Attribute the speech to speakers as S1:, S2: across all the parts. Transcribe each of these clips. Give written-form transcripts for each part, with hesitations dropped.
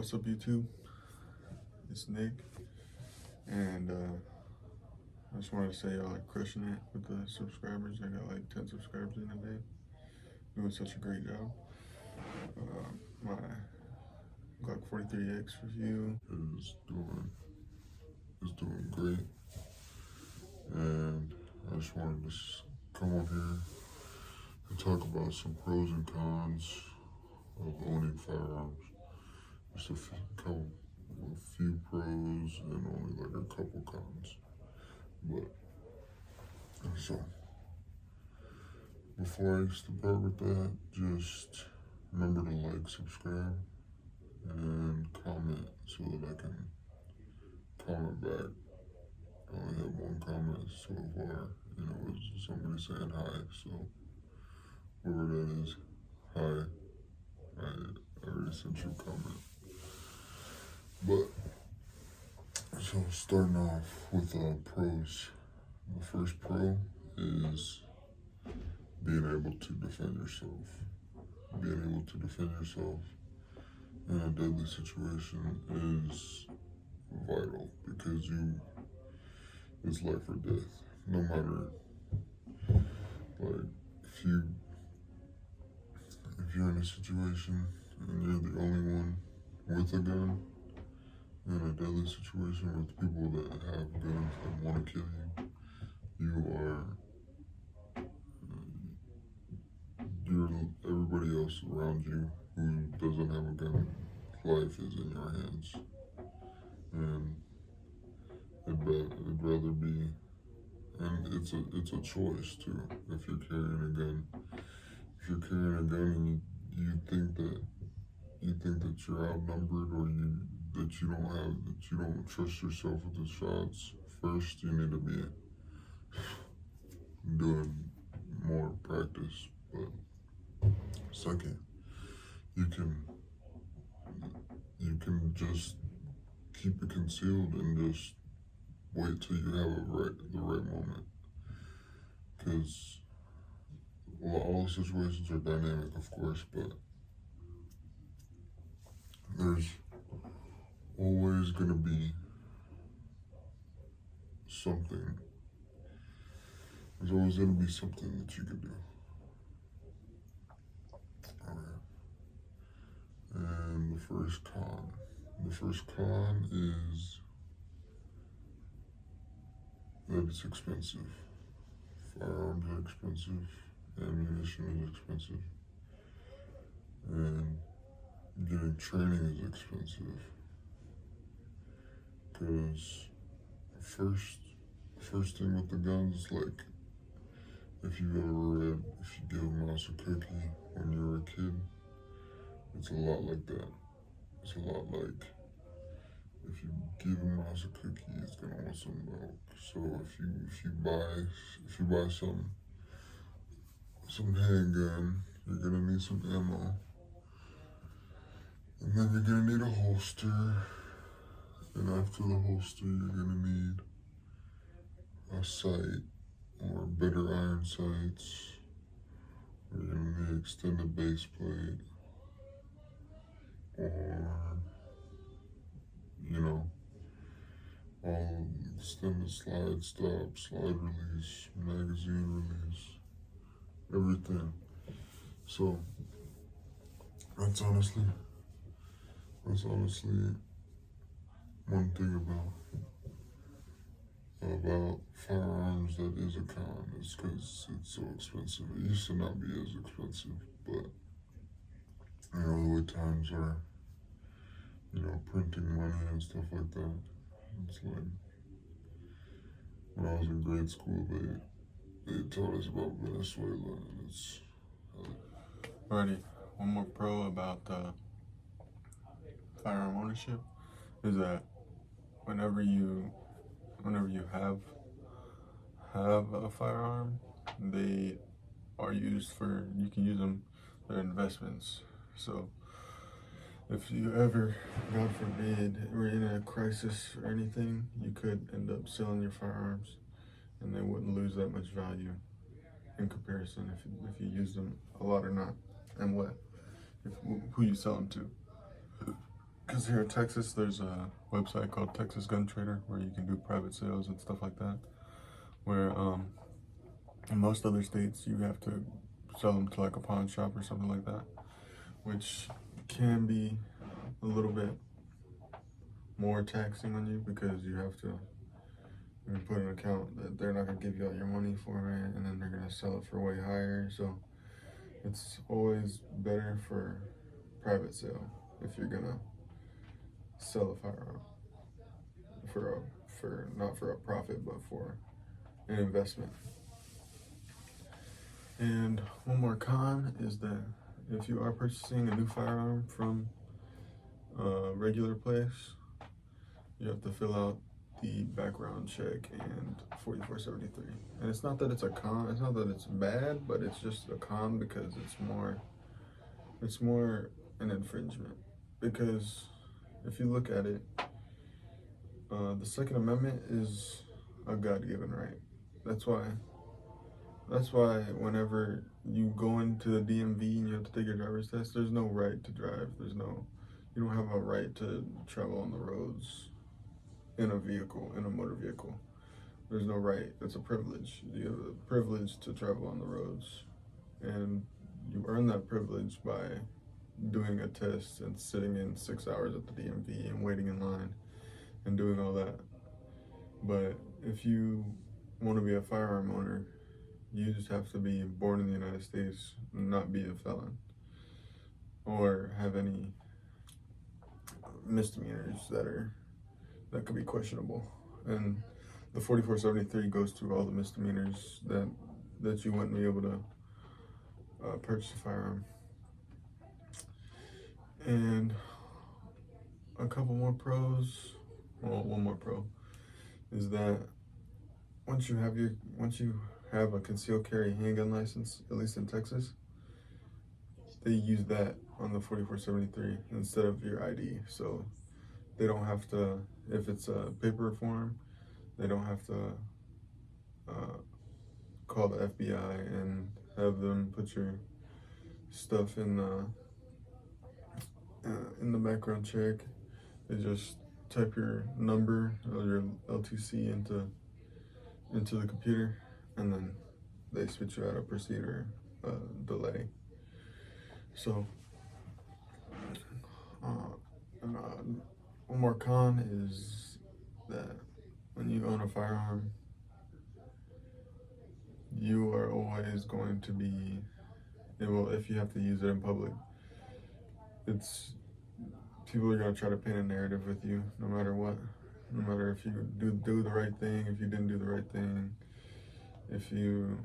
S1: What's up, YouTube? It's Nick, and I just wanted to say y'all like crushing it with the subscribers. I got like 10 subscribers in a day, doing such a great job. My Glock 43X review is doing great, and I just wanted to come on here and talk about some pros and cons of owning firearms. Just a few pros and only like a couple cons. But so before I start with that, just remember to like, subscribe, and comment so that I can comment back. I only have one comment so far, and it was somebody saying hi. So whoever that is, hi. I already sent you a comment. But so starting off with pros. The first pro is being able to defend yourself. Being able to defend yourself in a deadly situation is vital because it's life or death. No matter, like, if you're in a situation and you're the only one with a gun in a deadly situation with people that have guns that want to kill you, everybody else around you who doesn't have a gun, life is in your hands. And it'd rather be, and it's a choice too. If you're carrying a gun, and you think that you're outnumbered, or that you don't trust yourself with the shots, first you need to be doing more practice. But second, you can just keep it concealed and just wait till you have the right moment. Because all situations are dynamic, of course, but there's always going to be something. There's always going to be something that you can do. Alright. And the first con is that it's expensive. Firearms are expensive, ammunition is expensive, and getting training is expensive. Because first thing with the guns, like, if you give a mouse a cookie when you were a kid, it's a lot like that. It's a lot like, if you give a mouse a cookie, it's gonna want some milk. So if you buy some handgun, you're gonna need some ammo, and then you're gonna need a holster, and after the holster, you're gonna need a sight, or better iron sights, or you're gonna need extended base plate, or all extended slide stop, slide release, magazine release, everything. So that's honestly one thing about firearms that is a con, is because it's so expensive. It used to not be as expensive, but the way times are, printing money and stuff like that. It's like, when I was in grade school, they taught us about Venezuela, and it's... Alrighty, one more pro about firearm ownership is that whenever you have a firearm, they are used for, you can use them, they're investments. So if you ever, God forbid, were in a crisis or anything, you could end up selling your firearms, and they wouldn't lose that much value in comparison if you use them a lot or not, and who you sell them to.
S2: because here in Texas, there's a website called Texas Gun Trader where you can do private sales and stuff like that. Where in most other states, you have to sell them to like a pawn shop or something like that, which can be a little bit more taxing on you because you have to put an account that they're not going to give you all your money for it, and then they're going to sell it for way higher. So it's always better for private sale if you're going to sell a firearm for not for a profit but for an investment. And one more con is that if you are purchasing a new firearm from a regular place, you have to fill out the background check and 4473. And it's not that it's a con, it's not that it's bad, but it's just a con because it's more an infringement. Because if you look at it, the Second Amendment is a God-given right. That's why whenever you go into the DMV and you have to take your driver's test, there's no right to drive. You don't have a right to travel on the roads in a vehicle, in a motor vehicle. There's no right. It's a privilege. You have a privilege to travel on the roads. And you earn that privilege by doing a test and sitting in 6 hours at the DMV and waiting in line and doing all that. But if you want to be a firearm owner, you just have to be born in the United States and not be a felon or have any misdemeanors that could be questionable. And the 4473 goes through all the misdemeanors that you wouldn't be able to purchase a firearm. And a couple more pros, well, one more pro is that once you have a concealed carry handgun license, at least in Texas, they use that on the 4473 instead of your ID. So they don't have to, if it's a paper form, they don't have to call the FBI and have them put your stuff in the background check. They just type your number or your LTC into the computer, and then they switch you out of proceed or delay. So, one more con is that when you own a firearm, you are always going to be, well, if you have to use it in public, people are going to try to paint a narrative with you no matter what. No matter if you do the right thing, if you didn't do the right thing, if you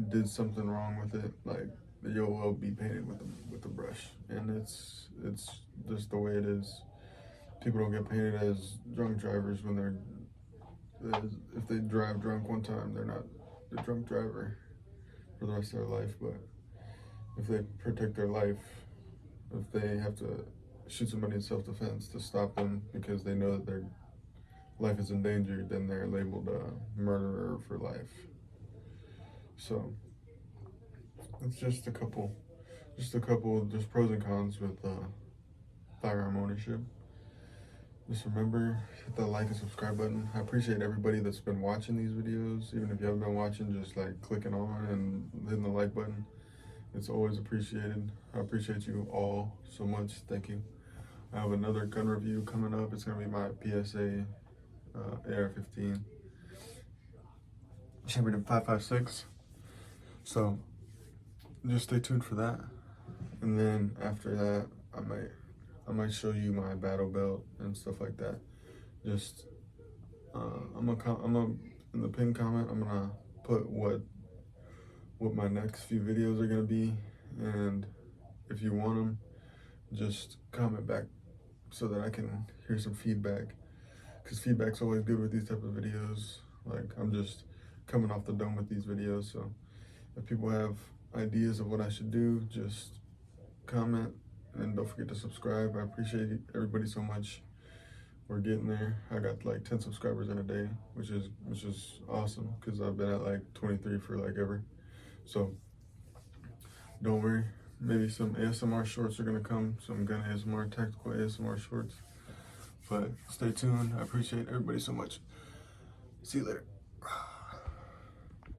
S2: did something wrong with it, like you'll be painted with the brush, and it's just the way it is. People don't get painted as drunk drivers if they drive drunk one time, they're not the drunk driver for the rest of their life. But if they protect their life, if they have to shoot somebody in self-defense to stop them because they know that their life is in danger, then they're labeled a murderer for life. So it's just pros and cons with firearm ownership. Just remember, hit that like and subscribe button. I appreciate everybody that's been watching these videos. Even if you haven't been watching, just like clicking on and hitting the like button. It's always appreciated. I appreciate you all so much. Thank you. I have another gun review coming up. It's going to be my PSA AR-15 Chamberlain 5.56. So just stay tuned for that. And then after that, I might show you my battle belt and stuff like that. Just I'm gonna in the pinned comment, I'm gonna put what my next few videos are gonna be, and if you want them, just comment back so that I can hear some feedback, because feedback's always good with these type of videos. Like, I'm just coming off the dome with these videos, so if people have ideas of what I should do, just comment, and don't forget to subscribe. I appreciate everybody so much. We're getting there. I got like 10 subscribers in a day, which is awesome, because I've been at like 23 for like ever. So don't worry, Maybe some ASMR shorts are gonna come, some gun ASMR, tactical ASMR shorts. But stay tuned. I appreciate everybody so much. See you later.